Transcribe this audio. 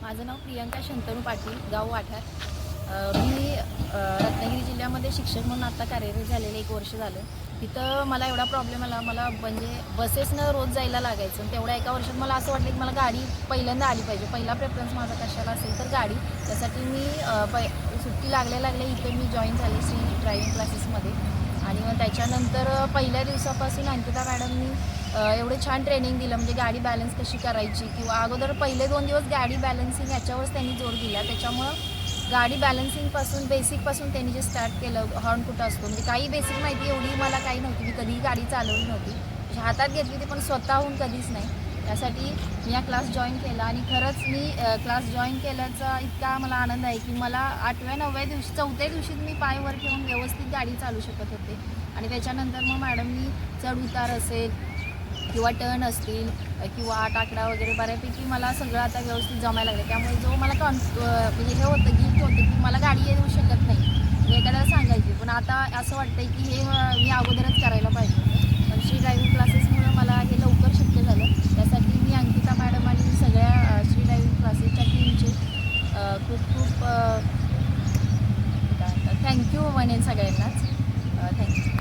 माझं नाव प्रियंका शंतनू पाटील, गाव वाठार. मी रत्नागिरी जिल्ह्यामध्ये शिक्षक म्हणून आता कार्यरत झालेले 1 वर्ष झालं. तिथं मला एवढा प्रॉब्लेम आला, मला म्हणजे बसेसनं रोज जायला लागायचं. आणि तेवढ्या 1 वर्षात मला असं वाटलं की मला गाडी पहिल्यांदा आली पाहिजे. पहिला प्रेफरन्स माझा कशाला असेल तर गाडी. त्यासाठी मी सुट्टी लागल्या इथे मी जॉईन झाले श्री ड्रायव्हिंग क्लासेसमध्ये. आणि मग त्याच्यानंतर पहिल्या दिवसापासून अंकिता मॅडमनी एवढे छान ट्रेनिंग दिलं, म्हणजे गाडी बॅलन्स कशी करायची, किंवा अगोदर पहिले 2 दिवस गाडी बॅलन्सिंग याच्यावरच त्यांनी जोर दिला. त्याच्यामुळं गाडी बॅलन्सिंगपासून बेसिकपासून त्यांनी जे स्टार्ट केलं, हॉर्न कुठं असतो, म्हणजे काही बेसिक माहिती एवढी मला काही नव्हती. मी कधीही गाडी चालवली नव्हती, म्हणजे हातात घेतली ती पण स्वतःहून कधीच नाही. त्यासाठी मी हा क्लास जॉईन केला आणि खरंच मी क्लास जॉईन केल्याचा इतका मला आनंद आहे की मला 8व्या-9व्या दिवशी 4थ्या दिवशीच मी पाय वर ठेवून व्यवस्थित गाडी चालू शकत होते. आणि त्याच्यानंतर मग मॅडमनी चढ उतार असेल किंवा टर्न असतील किंवा 8 आकडा वगैरे बऱ्यापैकी मला सगळं आता व्यवस्थित जमायला लागलं. त्यामुळे जो मला म्हणजे हे होतं, गिफ्ट होतं की मला गाडी येऊ शकत नाही, मी एखाद्याला सांगायची. पण आता असं वाटतं की हे मी अगोदरच करायला पाहिजे होतं. पण श्री ड्रायव्हिंग क्लासेसमुळं मला हे लवकर शक्य झालं. त्यासाठी मी अंकिता मॅडम आणि सगळ्या श्री ड्रायव्हिंग क्लासेसच्या टीमचे खूप खूप थँक्यू म्हणेन सगळ्यांनाच. थँक्यू.